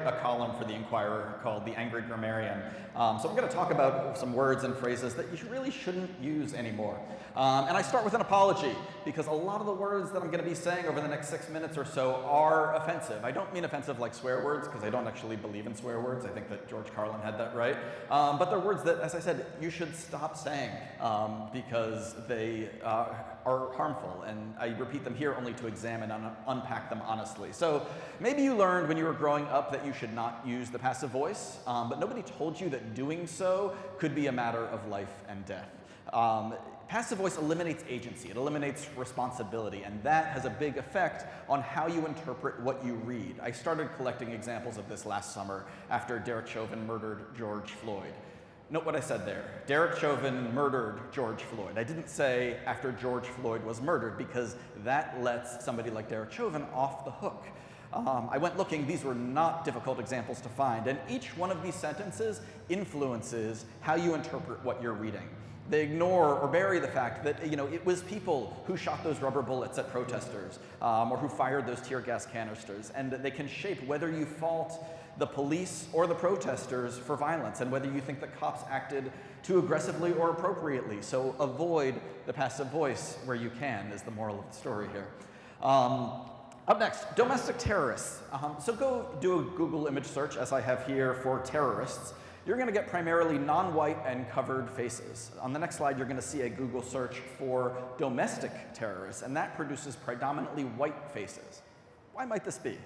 a column for the Inquirer called The Angry Grammarian. So I'm going to talk about some words and phrases that you really shouldn't use anymore. And I start with an apology, because a lot of the words that I'm going to be saying over the next 6 minutes or so are offensive. I don't mean offensive like swear words, because I don't actually believe in swear words. I think that George Carlin had that right. But they're words that, as I said, you should stop saying because they are harmful. And I repeat them here only to examine and unpack them honestly. So maybe you learned when you were growing up that you should not use the passive voice, but nobody told you that doing so could be a matter of life and death. Passive voice eliminates agency, it eliminates responsibility, and that has a big effect on how you interpret what you read. I started collecting examples of this last summer after Derek Chauvin murdered George Floyd. Note what I said there. Derek Chauvin murdered George Floyd. I didn't say after George Floyd was murdered, because that lets somebody like Derek Chauvin off the hook. I went looking, these were not difficult examples to find, and each one of these sentences influences how you interpret what you're reading. They ignore or bury the fact that it was people who shot those rubber bullets at protesters or who fired those tear gas canisters, and they can shape whether you fault the police or the protesters for violence and whether you think the cops acted too aggressively or appropriately. So avoid the passive voice where you can is the moral of the story here. Up next, domestic terrorists. So go do a Google image search, as I have here, for terrorists. You're going to get primarily non-white and covered faces. On the next slide, you're going to see a Google search for domestic terrorists, and that produces predominantly white faces. Why might this be?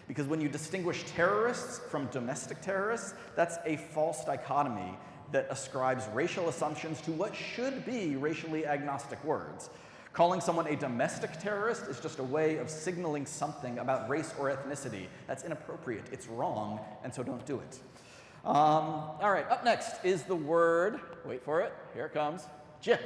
Because when you distinguish terrorists from domestic terrorists, that's a false dichotomy that ascribes racial assumptions to what should be racially agnostic words. Calling someone a domestic terrorist is just a way of signaling something about race or ethnicity. That's inappropriate, it's wrong, and so don't do it. All right, up next is the word, wait for it, here it comes, gyp.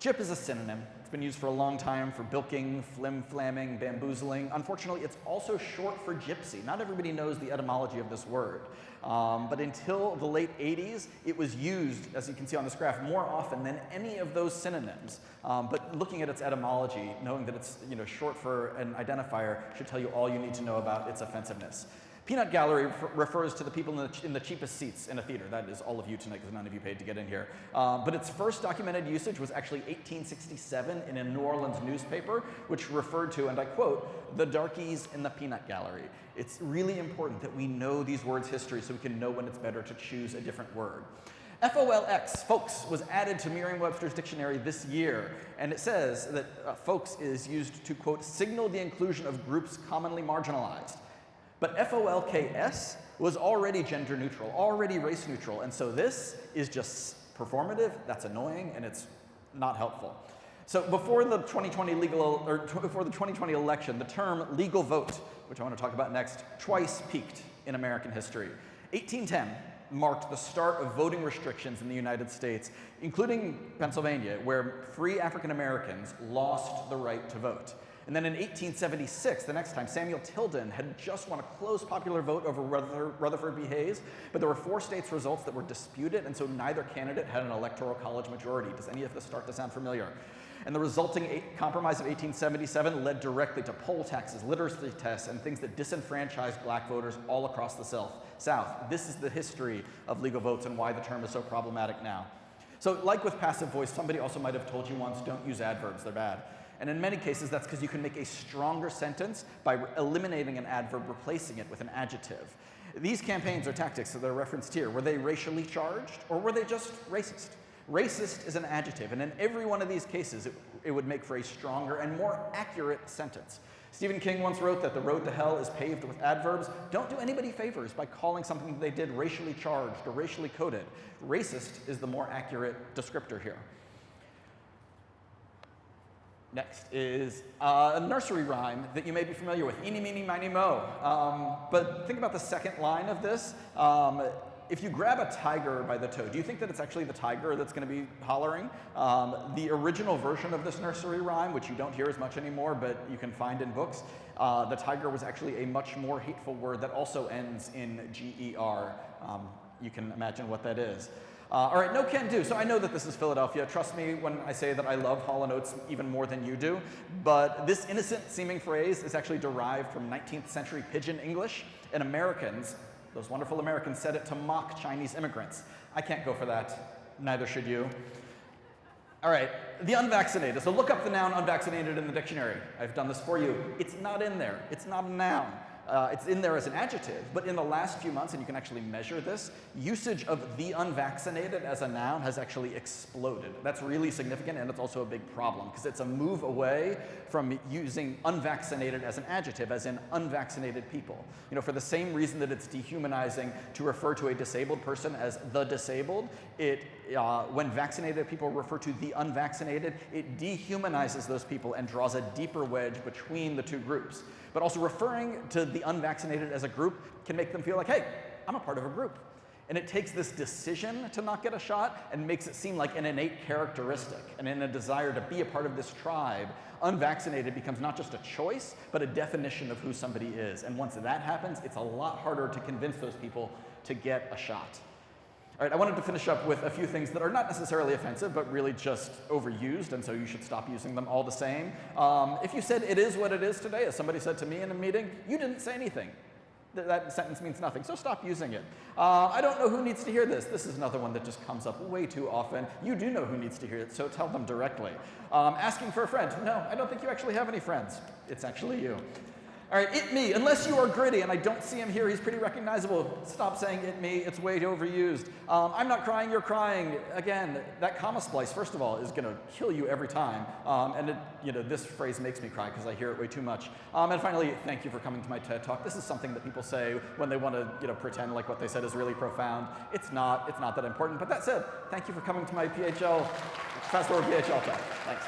Gyp is a synonym. It's been used for a long time for bilking, flim-flamming, bamboozling. Unfortunately, it's also short for gypsy. Not everybody knows the etymology of this word. But until the late 80s, it was used, as you can see on this graph, more often than any of those synonyms. But looking at its etymology, knowing that it's short for an identifier should tell you all you need to know about its offensiveness. Peanut gallery refers to the people in the cheapest seats in a theater. That is all of you tonight, because none of you paid to get in here. But its first documented usage was actually 1867 in a New Orleans newspaper, which referred to, and I quote, the darkies in the peanut gallery. It's really important that we know these words' history so we can know when it's better to choose a different word. FOLX, folks, was added to Merriam-Webster's dictionary this year, and it says that folks is used to, quote, signal the inclusion of groups commonly marginalized. But FOLKS was already gender neutral, already race neutral, and so this is just performative, that's annoying, and it's not helpful. So before the 2020 election, the term legal vote, which I want to talk about next, twice peaked in American history. 1810 marked the start of voting restrictions in the United States, including Pennsylvania, where free African Americans lost the right to vote. And then in 1876, the next time, Samuel Tilden had just won a close popular vote over Rutherford B. Hayes, but there were 4 states' results that were disputed, and so neither candidate had an electoral college majority. Does any of this start to sound familiar? And the resulting compromise of 1877 led directly to poll taxes, literacy tests, and things that disenfranchised black voters all across the South. This is the history of legal votes and why the term is so problematic now. So like with passive voice, somebody also might have told you once, don't use adverbs, they're bad. And in many cases, that's because you can make a stronger sentence by eliminating an adverb, replacing it with an adjective. These campaigns or tactics that are referenced here, were they racially charged or were they just racist? Racist is an adjective, and in every one of these cases, it would make for a stronger and more accurate sentence. Stephen King once wrote that the road to hell is paved with adverbs. Don't do anybody favors by calling something they did racially charged or racially coded. Racist is the more accurate descriptor here. Next is a nursery rhyme that you may be familiar with, Eeny, Meeny, Miny, Mo. But think about the second line of this. If you grab a tiger by the toe, do you think that it's actually the tiger that's going to be hollering? The original version of this nursery rhyme, which you don't hear as much anymore, but you can find in books, the tiger was actually a much more hateful word that also ends in G-E-R. You can imagine what that is. All right, no can do. So I know that this is Philadelphia. Trust me when I say that I love Hall & Oates even more than you do. But this innocent-seeming phrase is actually derived from 19th century Pidgin English, and Americans, those wonderful Americans, said it to mock Chinese immigrants. I can't go for that. Neither should you. All right, the unvaccinated. So look up the noun unvaccinated in the dictionary. I've done this for you. It's not in there. It's not a noun. It's in there as an adjective, but in the last few months, and you can actually measure this, usage of the unvaccinated as a noun has actually exploded. That's really significant, and it's also a big problem, because it's a move away from using unvaccinated as an adjective, as in unvaccinated people. You know, for the same reason that it's dehumanizing to refer to a disabled person as the disabled, when vaccinated people refer to the unvaccinated, it dehumanizes those people and draws a deeper wedge between the two groups. But also referring to the unvaccinated as a group can make them feel like, hey, I'm a part of a group. And it takes this decision to not get a shot and makes it seem like an innate characteristic. And in a desire to be a part of this tribe, unvaccinated becomes not just a choice, but a definition of who somebody is. And once that happens, it's a lot harder to convince those people to get a shot. All right, I wanted to finish up with a few things that are not necessarily offensive, but really just overused, and so you should stop using them all the same. If you said it is what it is today, as somebody said to me in a meeting, you didn't say anything. That sentence means nothing, so stop using it. I don't know who needs to hear this. This is another one that just comes up way too often. You do know who needs to hear it, so tell them directly. Asking for a friend. No, I don't think you actually have any friends. It's actually you. All right, it me, unless you are gritty, and I don't see him here, he's pretty recognizable. Stop saying it me, it's way overused. I'm not crying, you're crying. Again, that comma splice, first of all, is gonna kill you every time. This phrase makes me cry because I hear it way too much. And finally, thank you for coming to my TED Talk. This is something that people say when they want to pretend like what they said is really profound. It's not that important. But that said, thank you for coming to my PHL, Fast Forward PHL Talk. Thanks.